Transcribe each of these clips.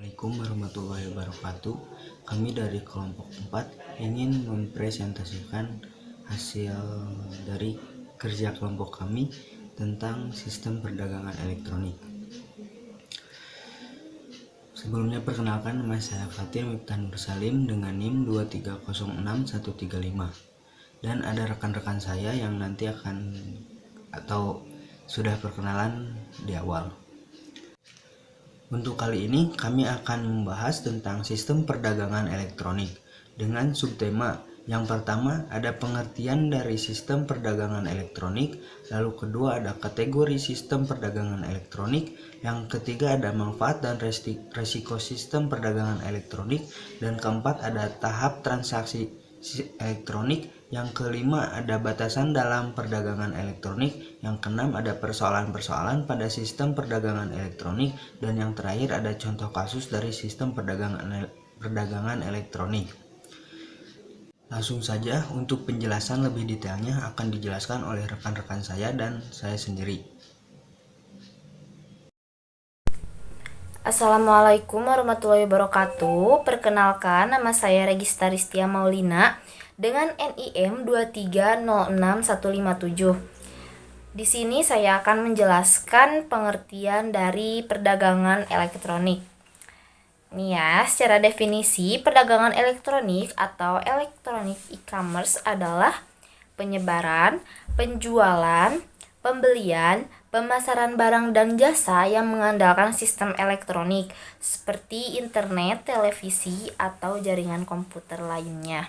Assalamualaikum warahmatullahi wabarakatuh. Kami dari kelompok 4 ingin mempresentasikan hasil dari kerja kelompok kami tentang sistem perdagangan elektronik. Sebelumnya perkenalkan, nama saya Fatir Miftah Nur Salim dengan NIM 2306135. Dan ada rekan-rekan saya yang nanti akan atau sudah perkenalan di awal. Untuk kali ini kami akan membahas tentang sistem perdagangan elektronik dengan subtema. Yang pertama ada pengertian dari sistem perdagangan elektronik, lalu kedua ada kategori sistem perdagangan elektronik, yang ketiga ada manfaat dan resiko sistem perdagangan elektronik, dan keempat ada tahap transaksi elektronik, yang kelima ada batasan dalam perdagangan elektronik, yang keenam ada persoalan-persoalan pada sistem perdagangan elektronik, dan yang terakhir ada contoh kasus dari sistem perdagangan elektronik. Langsung saja, untuk penjelasan lebih detailnya akan dijelaskan oleh rekan-rekan saya dan saya sendiri. Assalamualaikum warahmatullahi wabarakatuh. Perkenalkan, nama saya Regista Ristia Maulina dengan NIM 2306157. Di sini saya akan menjelaskan pengertian dari perdagangan elektronik. Nih ya, secara definisi, perdagangan elektronik atau electronic e-commerce adalah penyebaran, penjualan, pembelian, pemasaran barang dan jasa yang mengandalkan sistem elektronik seperti internet, televisi, atau jaringan komputer lainnya.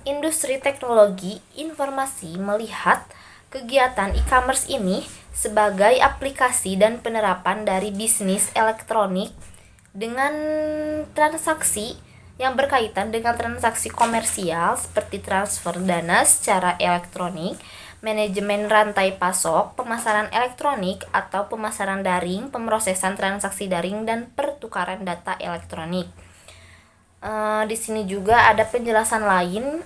Industri teknologi informasi melihat kegiatan e-commerce ini sebagai aplikasi dan penerapan dari bisnis elektronik dengan transaksi yang berkaitan dengan transaksi komersial seperti transfer dana secara elektronik, manajemen rantai pasok, pemasaran elektronik atau pemasaran daring, pemrosesan transaksi daring, dan pertukaran data elektronik. Di sini juga ada penjelasan lain,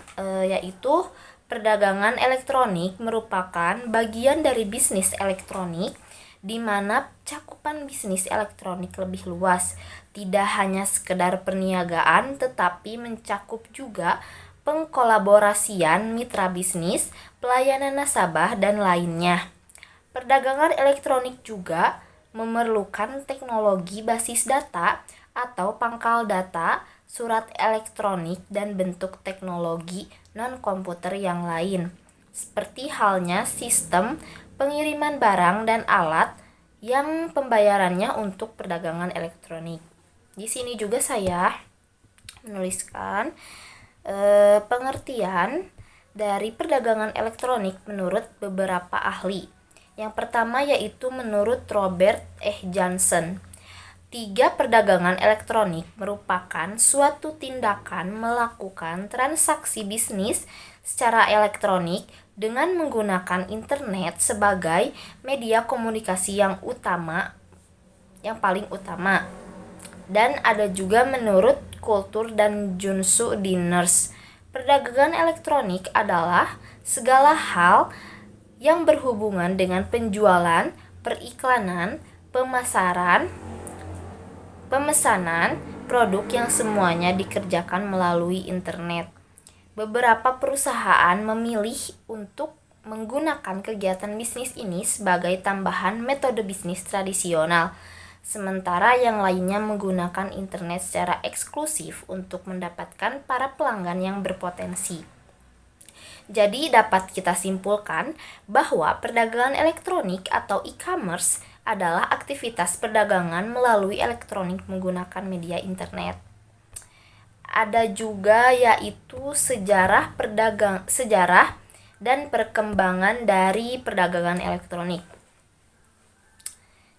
yaitu perdagangan elektronik merupakan bagian dari bisnis elektronik di mana cakupan bisnis elektronik lebih luas, tidak hanya sekedar perniagaan tetapi mencakup juga pengkolaborasian mitra bisnis, pelayanan nasabah, dan lainnya. Perdagangan elektronik juga memerlukan teknologi basis data atau pangkal data, surat elektronik, dan bentuk teknologi non-komputer yang lain, seperti halnya sistem pengiriman barang dan alat yang pembayarannya untuk perdagangan elektronik. Di sini juga saya menuliskan pengertian dari perdagangan elektronik menurut beberapa ahli. Yang pertama yaitu menurut Robert Johnson. 3. Perdagangan elektronik merupakan suatu tindakan melakukan transaksi bisnis secara elektronik dengan menggunakan internet sebagai media komunikasi yang paling utama. Dan ada juga menurut Kultur dan Junsu Diners, perdagangan elektronik adalah segala hal yang berhubungan dengan penjualan, periklanan, pemesanan produk yang semuanya dikerjakan melalui internet. Beberapa perusahaan memilih untuk menggunakan kegiatan bisnis ini sebagai tambahan metode bisnis tradisional, sementara yang lainnya menggunakan internet secara eksklusif untuk mendapatkan para pelanggan yang berpotensi. Jadi dapat kita simpulkan bahwa perdagangan elektronik atau e-commerce adalah aktivitas perdagangan melalui elektronik menggunakan media internet. Ada juga yaitu sejarah dan perkembangan dari perdagangan elektronik.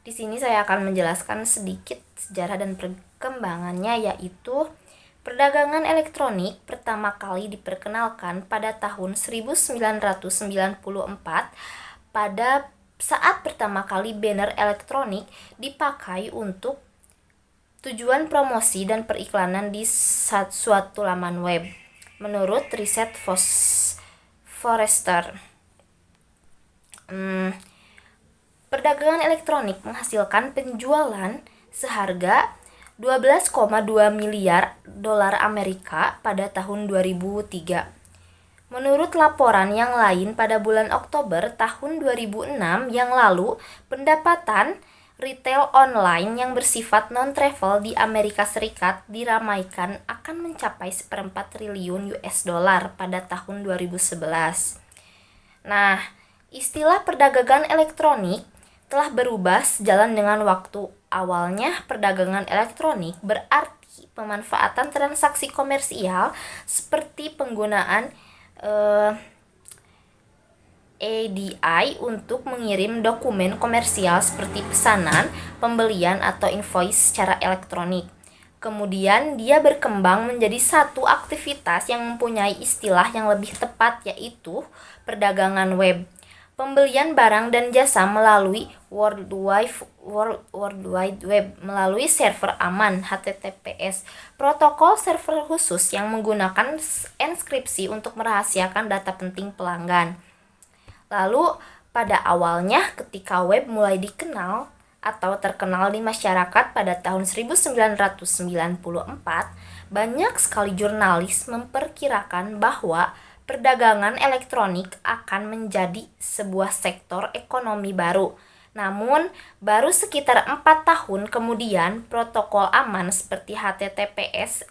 Di sini saya akan menjelaskan sedikit sejarah dan perkembangannya, yaitu perdagangan elektronik pertama kali diperkenalkan pada tahun 1994 pada saat pertama kali banner elektronik dipakai untuk tujuan promosi dan periklanan di suatu laman web. Menurut riset Forrester, perdagangan elektronik menghasilkan penjualan seharga 12,2 miliar dolar Amerika pada tahun 2003. Menurut laporan yang lain pada bulan Oktober tahun 2006 yang lalu, pendapatan retail online yang bersifat non-travel di Amerika Serikat diramaikan akan mencapai 1,4 triliun US dollar pada tahun 2011. Nah, istilah perdagangan elektronik telah berubah sejalan dengan waktu. Awalnya, perdagangan elektronik berarti pemanfaatan transaksi komersial seperti penggunaan EDI untuk mengirim dokumen komersial seperti pesanan, pembelian, atau invoice secara elektronik. Kemudian dia berkembang menjadi satu aktivitas yang mempunyai istilah yang lebih tepat, yaitu perdagangan web. Pembelian barang dan jasa melalui World Wide Web melalui server aman HTTPS, protokol server khusus yang menggunakan enkripsi untuk merahasiakan data penting pelanggan. Lalu, pada awalnya ketika web mulai dikenal atau terkenal di masyarakat pada tahun 1994, banyak sekali jurnalis memperkirakan bahwa perdagangan elektronik akan menjadi sebuah sektor ekonomi baru. Namun, baru sekitar 4 tahun kemudian, protokol aman seperti HTTPS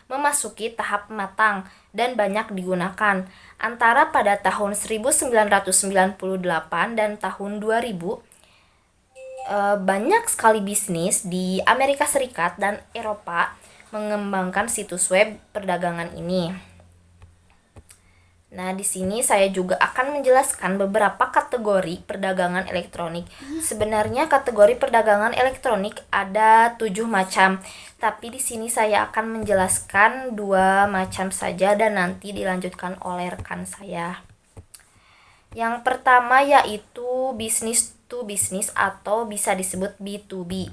memasuki tahap matang dan banyak digunakan. Antara pada tahun 1998 dan tahun 2000, banyak sekali bisnis di Amerika Serikat dan Eropa mengembangkan situs web perdagangan ini. Nah, di sini saya juga akan menjelaskan beberapa kategori perdagangan elektronik. Sebenarnya kategori perdagangan elektronik ada 7 macam, tapi di sini saya akan menjelaskan 2 macam saja dan nanti dilanjutkan oleh rekan saya. Yang pertama yaitu business to business atau bisa disebut B2B.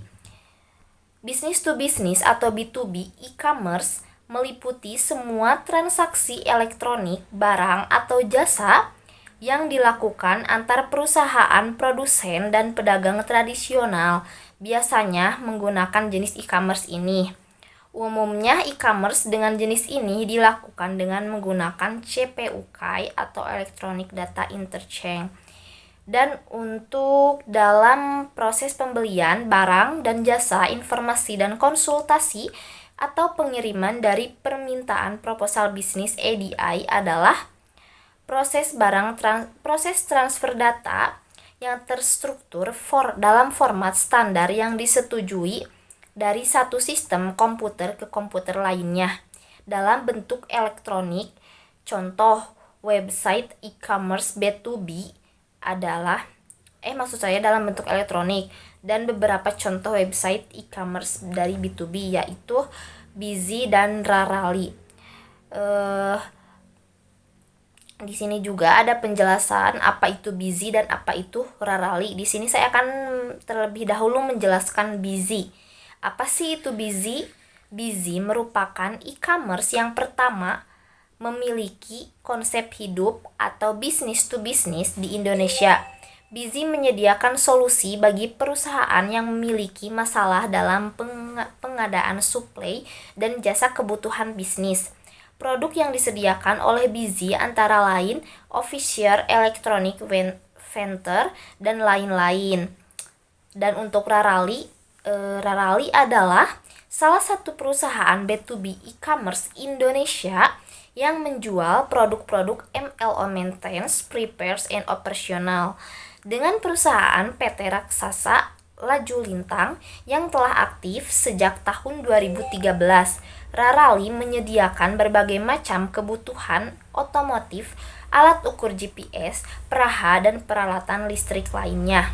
Business to business atau B2B e-commerce meliputi semua transaksi elektronik, barang, atau jasa yang dilakukan antar perusahaan produsen dan pedagang tradisional, biasanya menggunakan jenis e-commerce ini. Umumnya e-commerce dengan jenis ini dilakukan dengan menggunakan CPUK atau Electronic Data Interchange. Dan untuk dalam proses pembelian barang dan jasa, informasi dan konsultasi atau pengiriman dari permintaan proposal bisnis EDI adalah proses transfer data yang terstruktur dalam format standar yang disetujui dari satu sistem komputer ke komputer lainnya dalam bentuk elektronik. Contoh website e-commerce B2B adalah dalam bentuk elektronik, dan beberapa contoh website e-commerce dari B2B yaitu Bizzy dan Rarally. Di sini juga ada penjelasan apa itu Bizzy dan apa itu Rarally. Di sini saya akan terlebih dahulu menjelaskan Bizzy. Apa sih itu Bizzy? Bizzy merupakan e-commerce yang pertama memiliki konsep hidup atau business to business di Indonesia. Bizzy menyediakan solusi bagi perusahaan yang memiliki masalah dalam pengadaan suplai dan jasa kebutuhan bisnis. Produk yang disediakan oleh Bizzy antara lain official electronic vendor dan lain-lain. Dan untuk Rarally adalah salah satu perusahaan B2B e-commerce Indonesia yang menjual produk-produk MLO maintenance, repairs, and operational. Dengan perusahaan PT Raksasa Laju Lintang yang telah aktif sejak tahun 2013, Rarally menyediakan berbagai macam kebutuhan otomotif, alat ukur GPS, peraha, dan peralatan listrik lainnya.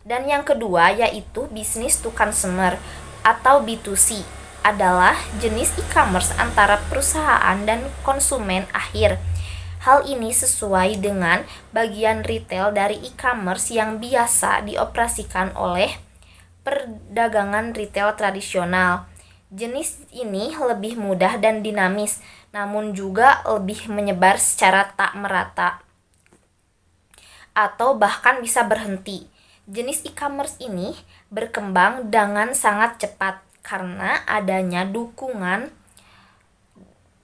Dan yang kedua yaitu business to consumer atau B2C adalah jenis e-commerce antara perusahaan dan konsumen akhir. Hal ini sesuai dengan bagian retail dari e-commerce yang biasa dioperasikan oleh perdagangan retail tradisional. Jenis ini lebih mudah dan dinamis, namun juga lebih menyebar secara tak merata atau bahkan bisa berhenti. Jenis e-commerce ini berkembang dengan sangat cepat karena adanya dukungan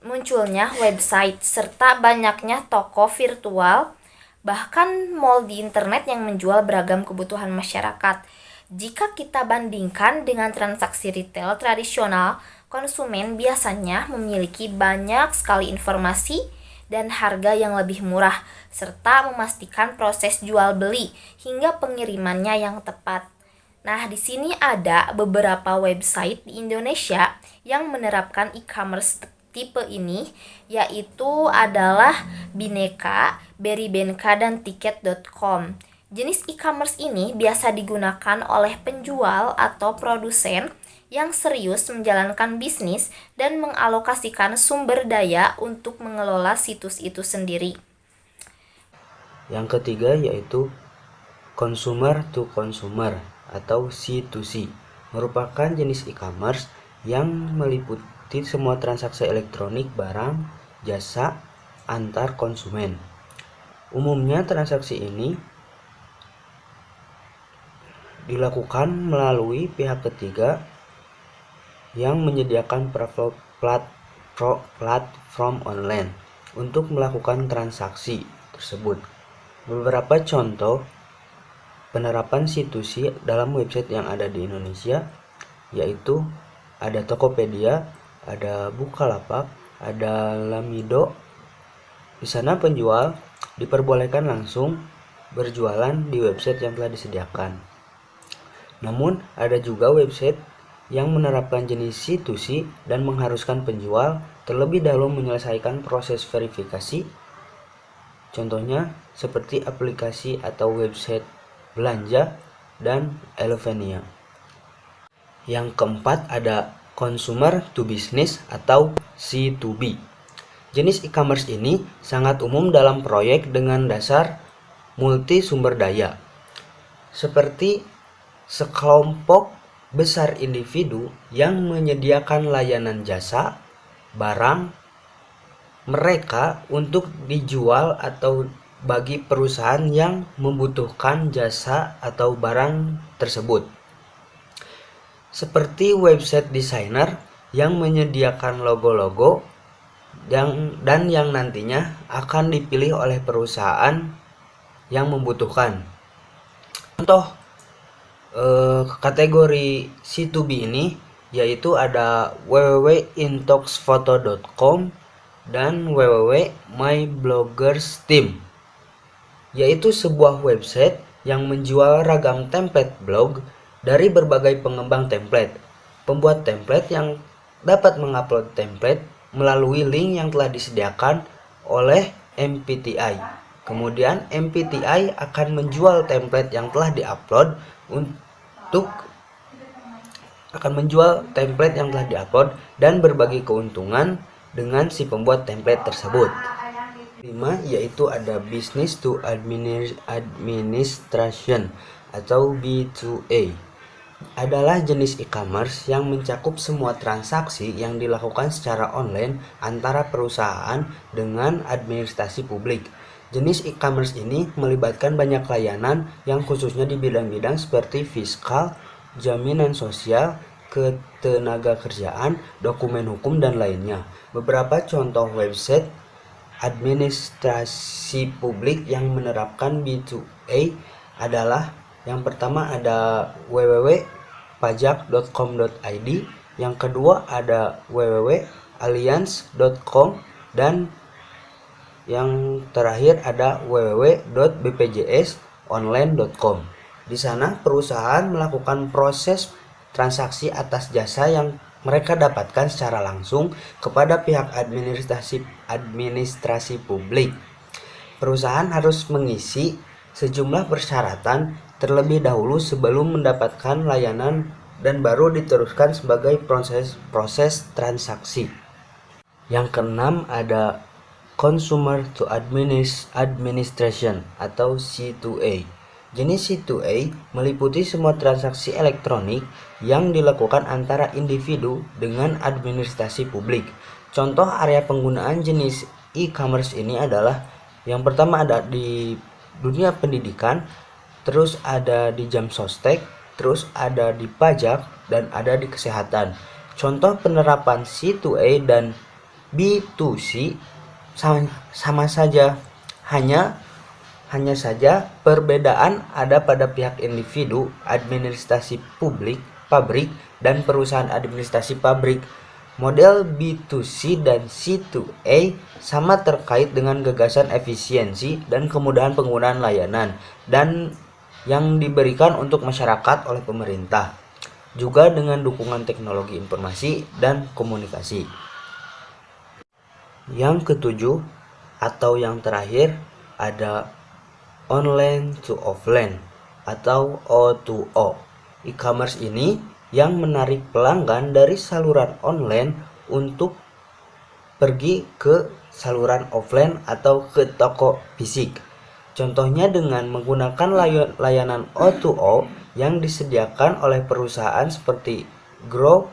munculnya website serta banyaknya toko virtual, bahkan mall di internet yang menjual beragam kebutuhan masyarakat. Jika kita bandingkan dengan transaksi retail tradisional, konsumen biasanya memiliki banyak sekali informasi dan harga yang lebih murah, serta memastikan proses jual beli hingga pengirimannya yang tepat. Nah, di sini ada beberapa website di Indonesia yang menerapkan e-commerce tipe ini, yaitu adalah Bineka, Beribenka, dan Tiket.com. Jenis e-commerce ini biasa digunakan oleh penjual atau produsen yang serius menjalankan bisnis dan mengalokasikan sumber daya untuk mengelola situs itu sendiri. Yang ketiga yaitu consumer to consumer atau C2C, merupakan jenis e-commerce yang meliputi semua transaksi elektronik barang, jasa, antar konsumen. Umumnya transaksi ini dilakukan melalui pihak ketiga yang menyediakan platform online untuk melakukan transaksi tersebut. Beberapa contoh penerapan C2C dalam website yang ada di Indonesia yaitu ada Tokopedia, ada Bukalapak, ada Lamido. Di sana penjual diperbolehkan langsung berjualan di website yang telah disediakan. Namun ada juga website yang menerapkan jenis C2C dan mengharuskan penjual terlebih dahulu menyelesaikan proses verifikasi. Contohnya seperti aplikasi atau website belanja dan Elevania. Yang keempat ada consumer to business atau C2B. Jenis e-commerce ini sangat umum dalam proyek dengan dasar multi sumber daya, seperti sekelompok besar individu yang menyediakan layanan jasa, barang mereka untuk dijual atau bagi perusahaan yang membutuhkan jasa atau barang tersebut. Seperti website designer yang menyediakan logo-logo dan yang nantinya akan dipilih oleh perusahaan yang membutuhkan. Contoh kategori C2B ini yaitu ada www.intoxphoto.com dan www.mybloggersteam, yaitu sebuah website yang menjual ragam template blog dari berbagai pengembang template. Pembuat template yang dapat mengupload template melalui link yang telah disediakan oleh MPTI. Kemudian MPTI akan menjual template yang telah diupload dan berbagi keuntungan dengan si pembuat template tersebut. 5 yaitu ada business to administration atau B2A. Adalah jenis e-commerce yang mencakup semua transaksi yang dilakukan secara online antara perusahaan dengan administrasi publik. Jenis e-commerce ini melibatkan banyak layanan yang khususnya di bidang-bidang seperti fiskal, jaminan sosial, ketenagakerjaan, dokumen hukum, dan lainnya. Beberapa contoh website administrasi publik yang menerapkan B2A adalah yang pertama ada www.pajak.com.id, yang kedua ada www.alliance.com, dan yang terakhir ada www.bpjsonline.com. Di sana perusahaan melakukan proses transaksi atas jasa yang mereka dapatkan secara langsung kepada pihak administrasi publik. Perusahaan harus mengisi sejumlah persyaratan terlebih dahulu sebelum mendapatkan layanan dan baru diteruskan sebagai proses transaksi. Yang keenam ada consumer to administration atau C2A. Jenis C2A meliputi semua transaksi elektronik yang dilakukan antara individu dengan administrasi publik. Contoh area penggunaan jenis e-commerce ini adalah yang pertama ada di dunia pendidikan, terus ada di jam sostek, terus ada di pajak, dan ada di kesehatan. Contoh penerapan C2A dan B2C sama saja, hanya saja perbedaan ada pada pihak individu, administrasi publik, pabrik, dan perusahaan administrasi pabrik. Model B2C dan C2A sama terkait dengan gagasan efisiensi dan kemudahan penggunaan layanan dan yang diberikan untuk masyarakat oleh pemerintah, juga dengan dukungan teknologi informasi dan komunikasi. Yang ketujuh atau yang terakhir ada online to offline atau O2O. E-commerce ini yang menarik pelanggan dari saluran online untuk pergi ke saluran offline atau ke toko fisik. Contohnya dengan menggunakan layanan O2O yang disediakan oleh perusahaan seperti Grow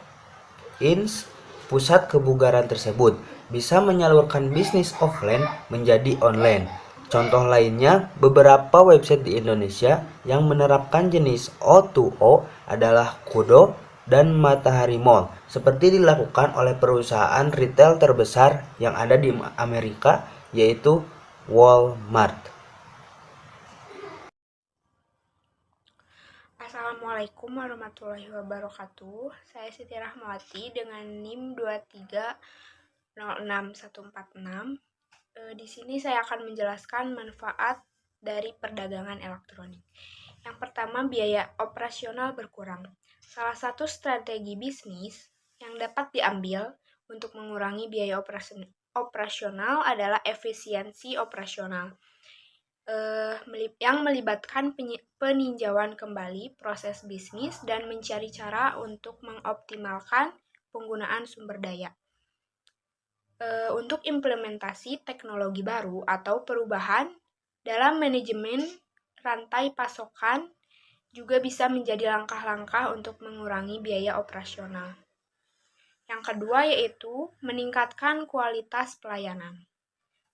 Ins, pusat kebugaran tersebut bisa menyalurkan bisnis offline menjadi online. Contoh lainnya, beberapa website di Indonesia yang menerapkan jenis O2O adalah Kudo dan Matahari Mall, seperti dilakukan oleh perusahaan retail terbesar yang ada di Amerika, yaitu Walmart. Assalamualaikum warahmatullahi wabarakatuh. Saya Siti Rahmawati dengan NIM 2306146. Di sini saya akan menjelaskan manfaat dari perdagangan elektronik. Yang pertama, biaya operasional berkurang. Salah satu strategi bisnis yang dapat diambil untuk mengurangi biaya operasional adalah efisiensi operasional, yang melibatkan peninjauan kembali proses bisnis dan mencari cara untuk mengoptimalkan penggunaan sumber daya. Untuk implementasi teknologi baru atau perubahan dalam manajemen rantai pasokan juga bisa menjadi langkah-langkah untuk mengurangi biaya operasional. Yang kedua yaitu meningkatkan kualitas pelayanan,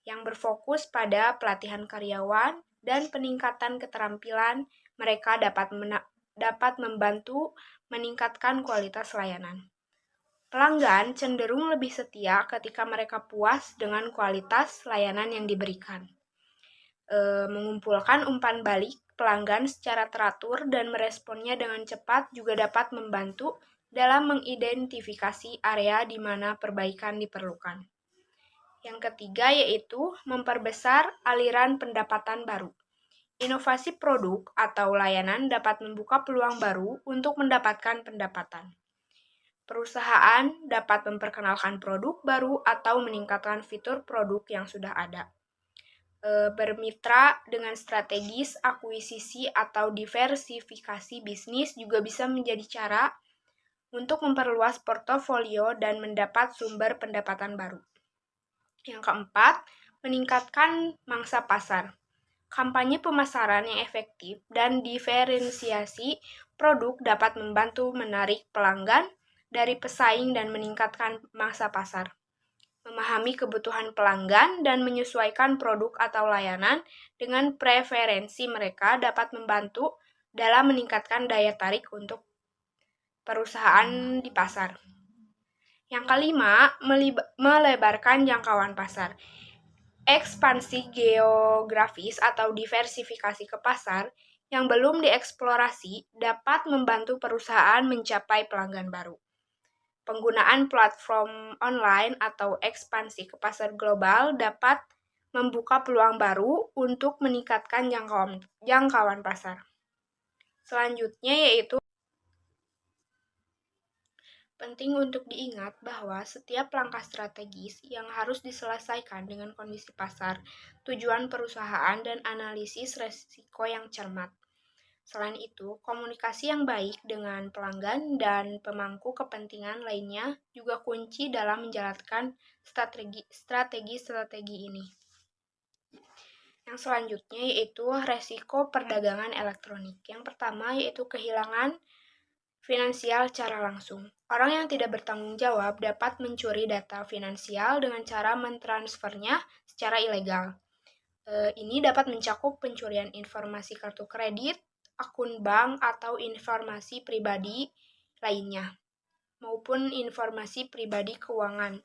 yang berfokus pada pelatihan karyawan dan peningkatan keterampilan mereka dapat membantu meningkatkan kualitas layanan. Pelanggan cenderung lebih setia ketika mereka puas dengan kualitas layanan yang diberikan. Mengumpulkan umpan balik pelanggan secara teratur dan meresponnya dengan cepat juga dapat membantu dalam mengidentifikasi area di mana perbaikan diperlukan. Yang ketiga yaitu memperbesar aliran pendapatan baru. Inovasi produk atau layanan dapat membuka peluang baru untuk mendapatkan pendapatan. Perusahaan dapat memperkenalkan produk baru atau meningkatkan fitur produk yang sudah ada. Bermitra dengan strategis akuisisi atau diversifikasi bisnis juga bisa menjadi cara untuk memperluas portofolio dan mendapat sumber pendapatan baru. Yang keempat, meningkatkan mangsa pasar. Kampanye pemasaran yang efektif dan diferensiasi produk dapat membantu menarik pelanggan dari pesaing dan meningkatkan mangsa pasar. Memahami kebutuhan pelanggan dan menyesuaikan produk atau layanan dengan preferensi mereka dapat membantu dalam meningkatkan daya tarik untuk perusahaan di pasar. Yang kelima, melebarkan jangkauan pasar. Ekspansi geografis atau diversifikasi ke pasar yang belum dieksplorasi dapat membantu perusahaan mencapai pelanggan baru. Penggunaan platform online atau ekspansi ke pasar global dapat membuka peluang baru untuk meningkatkan jangkauan pasar. Selanjutnya yaitu penting untuk diingat bahwa setiap langkah strategis yang harus diselesaikan dengan kondisi pasar, tujuan perusahaan, dan analisis risiko yang cermat. Selain itu, komunikasi yang baik dengan pelanggan dan pemangku kepentingan lainnya juga kunci dalam menjalankan strategi ini. Yang selanjutnya yaitu resiko perdagangan elektronik. Yang pertama yaitu kehilangan finansial secara langsung. Orang yang tidak bertanggung jawab dapat mencuri data finansial dengan cara mentransfernya secara ilegal. Ini dapat mencakup pencurian informasi kartu kredit, akun bank atau informasi pribadi lainnya, maupun informasi pribadi keuangan.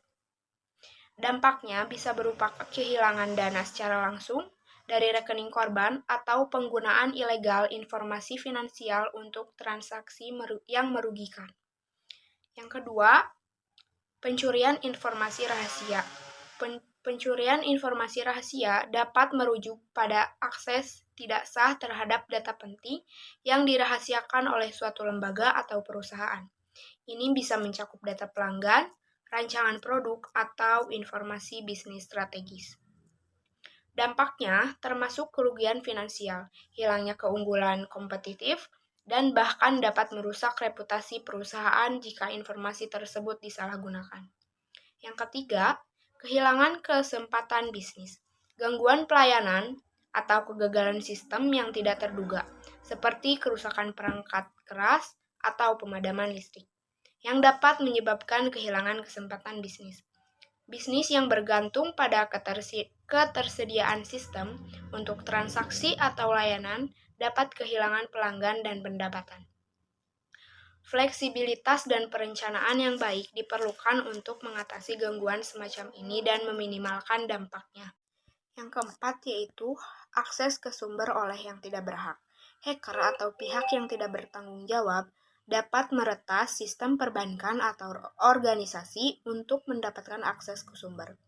Dampaknya bisa berupa kehilangan dana secara langsung dari rekening korban atau penggunaan ilegal informasi finansial untuk transaksi yang merugikan. Yang kedua, pencurian informasi rahasia. Pencurian informasi rahasia dapat merujuk pada akses tidak sah terhadap data penting yang dirahasiakan oleh suatu lembaga atau perusahaan. Ini bisa mencakup data pelanggan, rancangan produk, atau informasi bisnis strategis. Dampaknya termasuk kerugian finansial, hilangnya keunggulan kompetitif, dan bahkan dapat merusak reputasi perusahaan jika informasi tersebut disalahgunakan. Yang ketiga, kehilangan kesempatan bisnis. Gangguan pelayanan atau kegagalan sistem yang tidak terduga, seperti kerusakan perangkat keras atau pemadaman listrik, yang dapat menyebabkan kehilangan kesempatan bisnis. Bisnis yang bergantung pada ketersediaan sistem untuk transaksi atau layanan dapat kehilangan pelanggan dan pendapatan. Fleksibilitas dan perencanaan yang baik diperlukan untuk mengatasi gangguan semacam ini dan meminimalkan dampaknya. Yang keempat yaitu akses ke sumber oleh yang tidak berhak. Hacker atau pihak yang tidak bertanggung jawab dapat meretas sistem perbankan atau organisasi untuk mendapatkan akses ke sumber.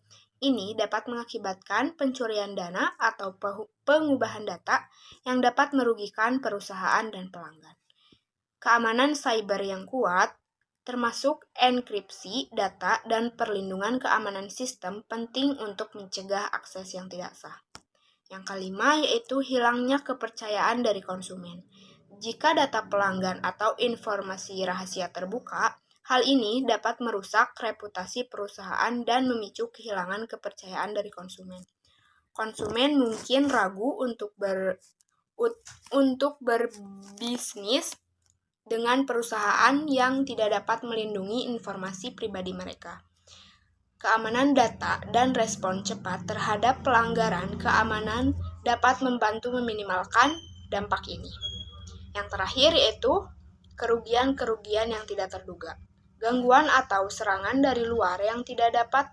Ini dapat mengakibatkan pencurian dana atau pengubahan data yang dapat merugikan perusahaan dan pelanggan. Keamanan cyber yang kuat, termasuk enkripsi data dan perlindungan keamanan sistem penting untuk mencegah akses yang tidak sah. Yang kelima yaitu hilangnya kepercayaan dari konsumen. Jika data pelanggan atau informasi rahasia terbuka, hal ini dapat merusak reputasi perusahaan dan memicu kehilangan kepercayaan dari konsumen. Konsumen mungkin ragu untuk berbisnis dengan perusahaan yang tidak dapat melindungi informasi pribadi mereka. Keamanan data dan respon cepat terhadap pelanggaran keamanan dapat membantu meminimalkan dampak ini. Yang terakhir yaitu kerugian-kerugian yang tidak terduga. Gangguan atau serangan dari luar yang tidak dapat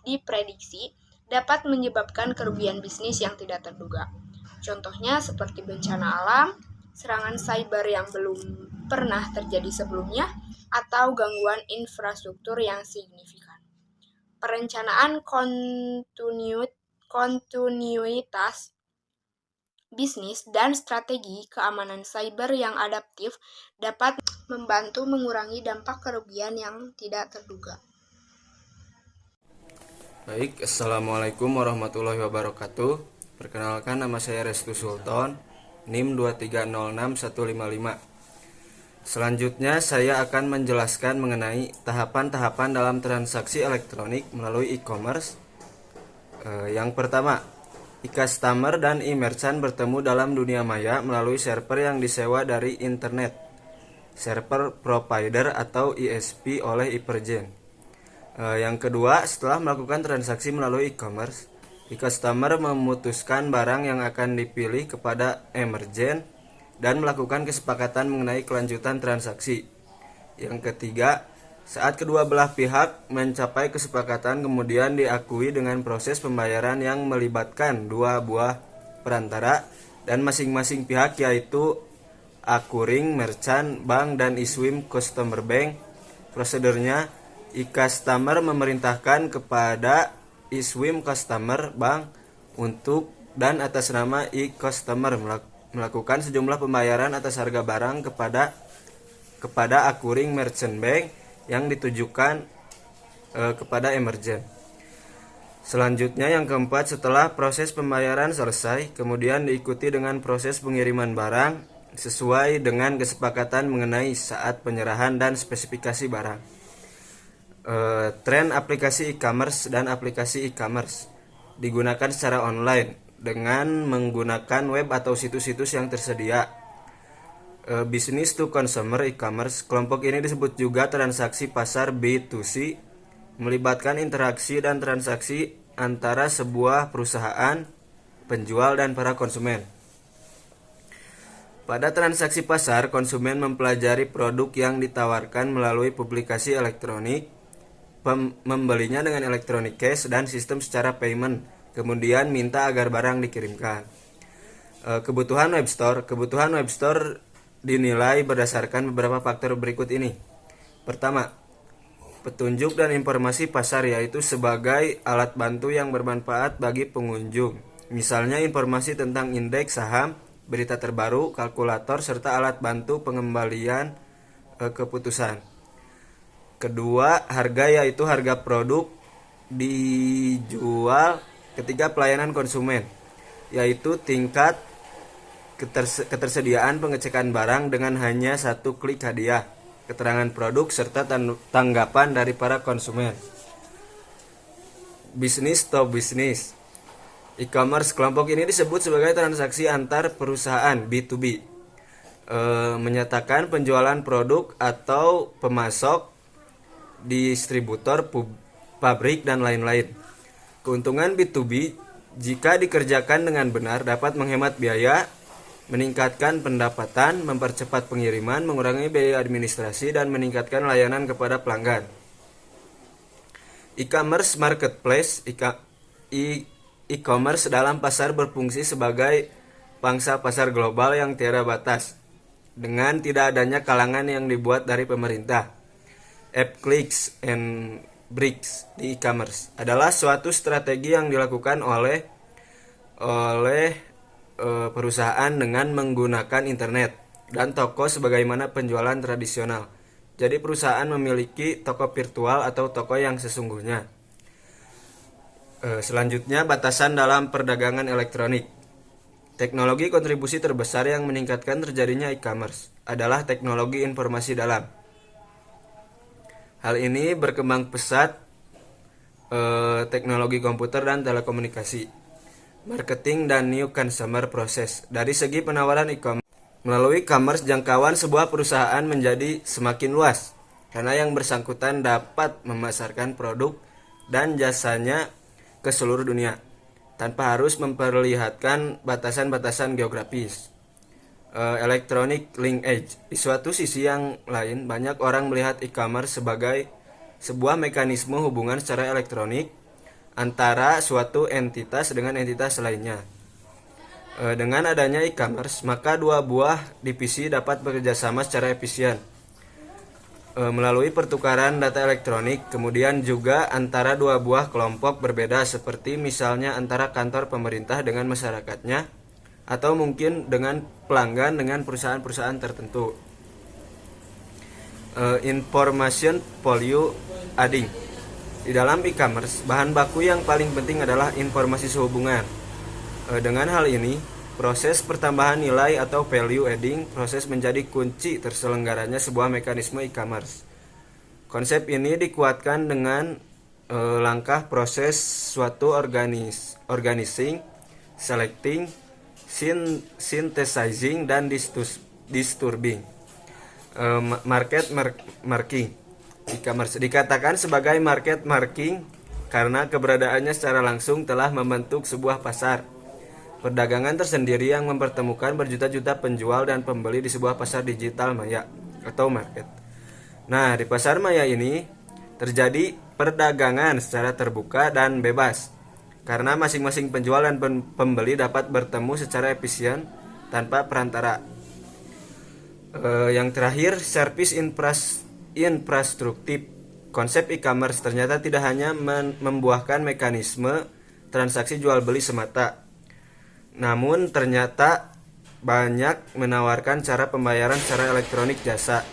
diprediksi dapat menyebabkan kerugian bisnis yang tidak terduga. Contohnya seperti bencana alam, serangan cyber yang belum pernah terjadi sebelumnya, atau gangguan infrastruktur yang signifikan. Perencanaan kontinuitas bisnis dan strategi keamanan cyber yang adaptif dapat membantu mengurangi dampak kerugian yang tidak terduga. Baik, Assalamualaikum warahmatullahi wabarakatuh. Perkenalkan, nama saya Restu Sultan, NIM 2306155. Selanjutnya saya akan menjelaskan mengenai tahapan-tahapan dalam transaksi elektronik melalui e-commerce. Yang pertama, e-customer dan e-merchant bertemu dalam dunia maya melalui server yang disewa dari internet, server provider atau ISP oleh e-merchant. Yang kedua, setelah melakukan transaksi melalui e-commerce, e-customer memutuskan barang yang akan dipilih kepada e-merchant dan melakukan kesepakatan mengenai kelanjutan transaksi. Yang ketiga, saat kedua belah pihak mencapai kesepakatan, kemudian diakui dengan proses pembayaran yang melibatkan dua buah perantara dan masing-masing pihak, yaitu acquiring merchant, bank, dan issuing customer bank. Prosedurnya, e-customer memerintahkan kepada issuing customer bank untuk dan atas nama e-customer melakukan sejumlah pembayaran atas harga barang kepada acquiring merchant bank yang ditujukan kepada emergent. Selanjutnya yang keempat, setelah proses pembayaran selesai, kemudian diikuti dengan proses pengiriman barang sesuai dengan kesepakatan mengenai saat penyerahan dan spesifikasi barang. Tren aplikasi e-commerce dan aplikasi e-commerce digunakan secara online dengan menggunakan web atau situs-situs yang tersedia. Business to consumer e-commerce, kelompok ini disebut juga transaksi pasar B2C, melibatkan interaksi dan transaksi antara sebuah perusahaan, penjual, dan para konsumen. Pada transaksi pasar, konsumen mempelajari produk yang ditawarkan melalui publikasi elektronik, membelinya dengan electronic cash dan sistem secara payment, kemudian minta agar barang dikirimkan. Kebutuhan web store dinilai berdasarkan beberapa faktor berikut ini. Pertama, petunjuk dan informasi pasar, yaitu sebagai alat bantu yang bermanfaat bagi pengunjung. Misalnya informasi tentang indeks saham, berita terbaru, kalkulator, serta alat bantu pengembalian keputusan. Kedua, harga, yaitu harga produk dijual. Ketiga, pelayanan konsumen, yaitu tingkat ketersediaan pengecekan barang dengan hanya satu klik hadiah, keterangan produk, serta tanggapan dari para konsumen. Bisnis to bisnis. E-commerce, kelompok ini disebut sebagai transaksi antar perusahaan B2B, menyatakan penjualan produk atau pemasok, distributor, pabrik, dan lain-lain. Keuntungan B2B jika dikerjakan dengan benar dapat menghemat biaya, meningkatkan pendapatan, mempercepat pengiriman, mengurangi biaya administrasi, dan meningkatkan layanan kepada pelanggan. E-commerce marketplace. E-commerce dalam pasar berfungsi sebagai pangsa pasar global yang tiada batas, dengan tidak adanya kalangan yang dibuat dari pemerintah. App clicks and bricks di e-commerce adalah suatu strategi yang dilakukan oleh perusahaan dengan menggunakan internet dan toko sebagaimana penjualan tradisional. Jadi perusahaan memiliki toko virtual atau toko yang sesungguhnya. Selanjutnya, batasan dalam perdagangan elektronik. Teknologi kontribusi terbesar yang meningkatkan terjadinya e-commerce adalah teknologi informasi dalam. Hal ini berkembang pesat teknologi komputer dan telekomunikasi, marketing, dan new consumer process. Dari segi penawaran e-commerce, melalui e-commerce jangkauan sebuah perusahaan menjadi semakin luas karena yang bersangkutan dapat memasarkan produk dan jasanya ke seluruh dunia tanpa harus memperlihatkan batasan-batasan geografis. Electronic linkage. Di suatu sisi yang lain, banyak orang melihat e-commerce sebagai sebuah mekanisme hubungan secara elektronik antara suatu entitas dengan entitas lainnya. Dengan adanya e-commerce, maka dua buah divisi dapat bekerjasama secara efisien melalui pertukaran data elektronik, kemudian juga antara dua buah kelompok berbeda, seperti misalnya antara kantor pemerintah dengan masyarakatnya, atau mungkin dengan pelanggan dengan perusahaan-perusahaan tertentu. Information value adding. Di dalam e-commerce, bahan baku yang paling penting adalah informasi sehubungan. Dengan hal ini, proses pertambahan nilai atau value adding proses menjadi kunci terselenggaranya sebuah mekanisme e-commerce. Konsep ini dikuatkan dengan langkah proses suatu organizing, selecting, synthesizing, dan disturbing. Market marking. E-commerce dikatakan sebagai market marking karena keberadaannya secara langsung telah membentuk sebuah pasar perdagangan tersendiri yang mempertemukan berjuta-juta penjual dan pembeli di sebuah pasar digital maya atau market. Nah, di pasar maya ini terjadi perdagangan secara terbuka dan bebas karena masing-masing penjual dan pembeli dapat bertemu secara efisien tanpa perantara. Yang terakhir, service infrastruktif. Konsep e-commerce ternyata tidak hanya membuahkan mekanisme transaksi jual beli semata, namun ternyata banyak menawarkan cara pembayaran secara elektronik jasa.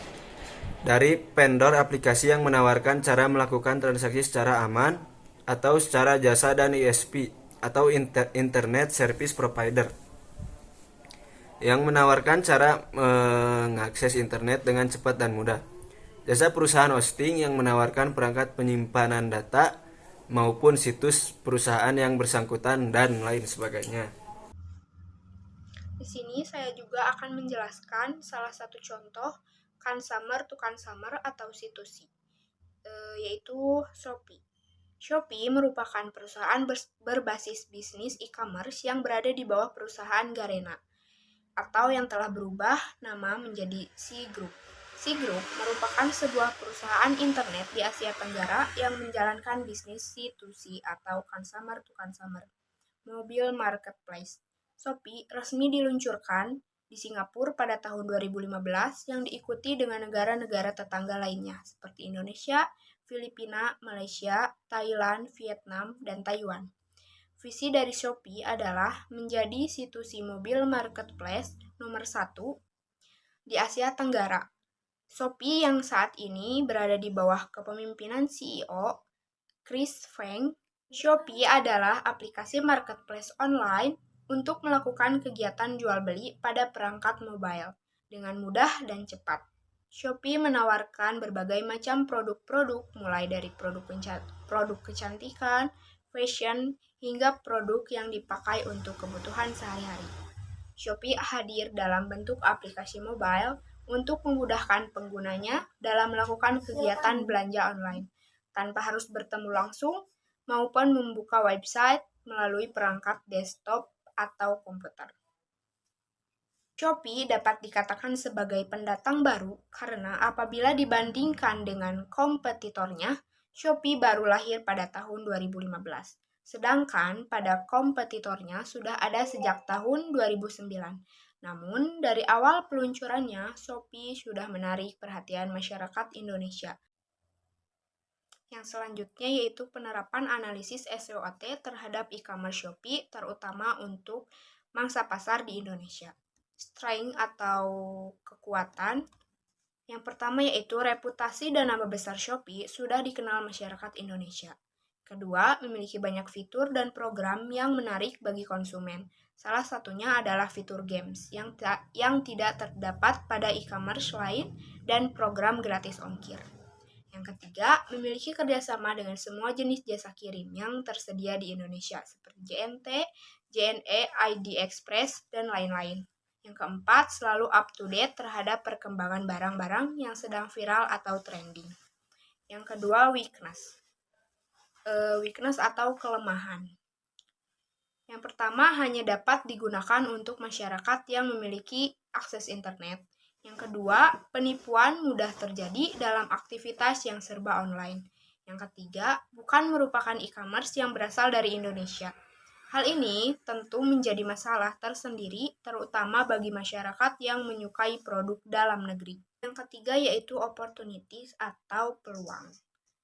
Dari vendor aplikasi yang menawarkan cara melakukan transaksi secara aman atau secara jasa, dan ISP atau Internet Service Provider yang menawarkan cara mengakses internet dengan cepat dan mudah. Jasa perusahaan hosting yang menawarkan perangkat penyimpanan data maupun situs perusahaan yang bersangkutan, dan lain sebagainya. Di sini saya juga akan menjelaskan salah satu contoh consumer to consumer atau C2C, yaitu Shopee. Shopee merupakan perusahaan berbasis bisnis e-commerce yang berada di bawah perusahaan Garena. atau yang telah berubah nama menjadi Sea Group. Sea Group merupakan sebuah perusahaan internet di Asia Tenggara yang menjalankan bisnis C2C atau consumer to consumer, mobile marketplace. Shopee resmi diluncurkan di Singapura pada tahun 2015 yang diikuti dengan negara-negara tetangga lainnya seperti Indonesia, Filipina, Malaysia, Thailand, Vietnam, dan Taiwan. Visi dari Shopee adalah menjadi C2C mobile marketplace nomor 1 di Asia Tenggara. Shopee yang saat ini berada di bawah kepemimpinan CEO Chris Feng. Shopee adalah aplikasi marketplace online untuk melakukan kegiatan jual beli pada perangkat mobile dengan mudah dan cepat. Shopee menawarkan berbagai macam produk-produk mulai dari produk kecantikan, fashion, hingga produk yang dipakai untuk kebutuhan sehari-hari. Shopee hadir dalam bentuk aplikasi mobile untuk memudahkan penggunanya dalam melakukan kegiatan belanja online, tanpa harus bertemu langsung maupun membuka website melalui perangkat desktop atau komputer. Shopee dapat dikatakan sebagai pendatang baru karena apabila dibandingkan dengan kompetitornya, Shopee baru lahir pada tahun 2015. Sedangkan pada kompetitornya sudah ada sejak tahun 2009. Namun, dari awal peluncurannya, Shopee sudah menarik perhatian masyarakat Indonesia. Yang selanjutnya yaitu penerapan analisis SWOT terhadap e-commerce Shopee, terutama untuk mangsa pasar di Indonesia. Strength atau kekuatan. Yang pertama yaitu reputasi dan nama besar Shopee sudah dikenal masyarakat Indonesia. Kedua, memiliki banyak fitur dan program yang menarik bagi konsumen. Salah satunya adalah fitur games yang tidak terdapat pada e-commerce lain dan program gratis ongkir. Yang ketiga, memiliki kerjasama dengan semua jenis jasa kirim yang tersedia di Indonesia seperti JNT, JNE, ID Express, dan lain-lain. Yang keempat, selalu up-to-date terhadap perkembangan barang-barang yang sedang viral atau trending. Yang kedua, weakness. Weakness atau kelemahan. Yang pertama, hanya dapat digunakan untuk masyarakat yang memiliki akses internet. Yang kedua, penipuan mudah terjadi dalam aktivitas yang serba online. Yang ketiga, bukan merupakan e-commerce yang berasal dari Indonesia. Hal ini tentu menjadi masalah tersendiri, terutama bagi masyarakat yang menyukai produk dalam negeri. Yang ketiga yaitu opportunities atau peluang.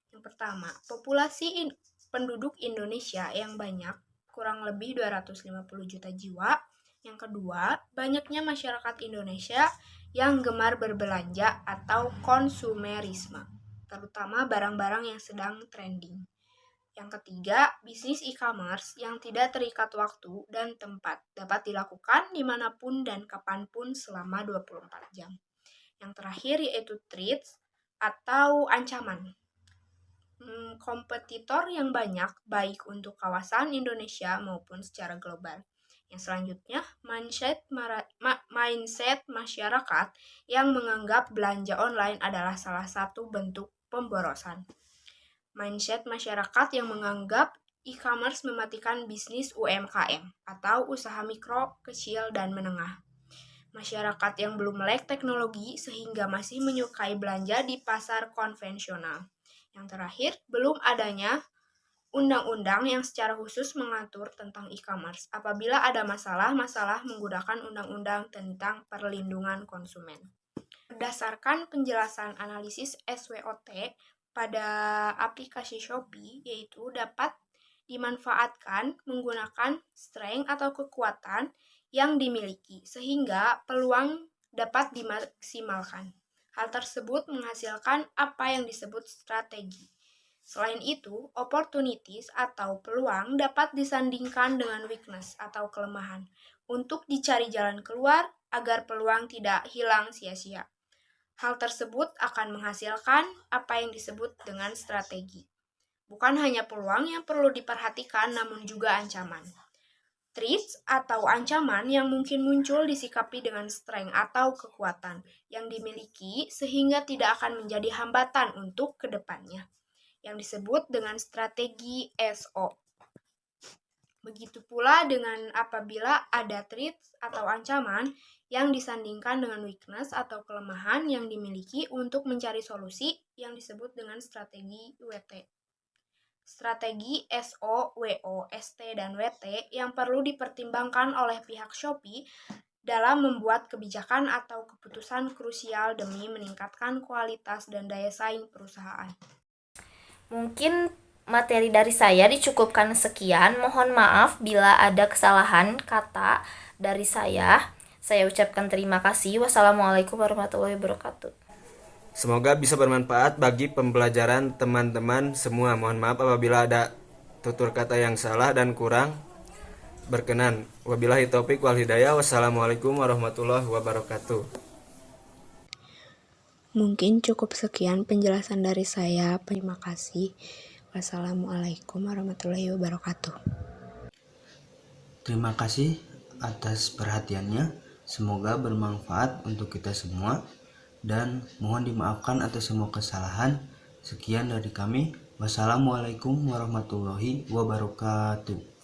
Yang pertama, populasi penduduk Indonesia yang banyak, kurang lebih 250 juta jiwa. Yang kedua, banyaknya masyarakat Indonesia yang gemar berbelanja atau konsumerisme, terutama barang-barang yang sedang trending. Yang ketiga, bisnis e-commerce yang tidak terikat waktu dan tempat, dapat dilakukan dimanapun dan kapanpun selama 24 jam. Yang terakhir yaitu threats atau ancaman. Kompetitor yang banyak, baik untuk kawasan Indonesia maupun secara global. Yang selanjutnya, mindset masyarakat yang menganggap belanja online adalah salah satu bentuk pemborosan. Mindset masyarakat yang menganggap e-commerce mematikan bisnis UMKM atau usaha mikro, kecil, dan menengah. Masyarakat yang belum melek teknologi sehingga masih menyukai belanja di pasar konvensional. Yang terakhir, belum adanya undang-undang yang secara khusus mengatur tentang e-commerce apabila ada masalah menggunakan undang-undang tentang perlindungan konsumen. Berdasarkan penjelasan analisis SWOT pada aplikasi Shopee, yaitu dapat dimanfaatkan menggunakan strength atau kekuatan yang dimiliki sehingga peluang dapat dimaksimalkan. Hal tersebut menghasilkan apa yang disebut strategi. Selain itu, opportunities atau peluang dapat disandingkan dengan weakness atau kelemahan untuk dicari jalan keluar agar peluang tidak hilang sia-sia. Hal tersebut akan menghasilkan apa yang disebut dengan strategi. Bukan hanya peluang yang perlu diperhatikan, namun juga ancaman. Threats atau ancaman yang mungkin muncul disikapi dengan strength atau kekuatan yang dimiliki sehingga tidak akan menjadi hambatan untuk kedepannya, yang disebut dengan strategi SO. Begitu pula dengan apabila ada threats atau ancaman yang disandingkan dengan weakness atau kelemahan yang dimiliki untuk mencari solusi yang disebut dengan strategi WT. Strategi SO, WO, ST, dan WT yang perlu dipertimbangkan oleh pihak Shopee dalam membuat kebijakan atau keputusan krusial demi meningkatkan kualitas dan daya saing perusahaan. Mungkin materi dari saya dicukupkan sekian. Mohon maaf bila ada kesalahan kata dari saya. Saya ucapkan terima kasih. Wassalamualaikum warahmatullahi wabarakatuh. Semoga bisa bermanfaat bagi pembelajaran teman-teman semua. Mohon maaf apabila ada tutur kata yang salah dan kurang berkenan. Wabillahi taufik wal hidayah. Wassalamualaikum warahmatullahi wabarakatuh. Mungkin cukup sekian penjelasan dari saya. Terima kasih. Wassalamualaikum warahmatullahi wabarakatuh. Terima kasih atas perhatiannya. Semoga bermanfaat untuk kita semua. Dan mohon dimaafkan atas semua kesalahan. Sekian dari kami. Wassalamualaikum warahmatullahi wabarakatuh.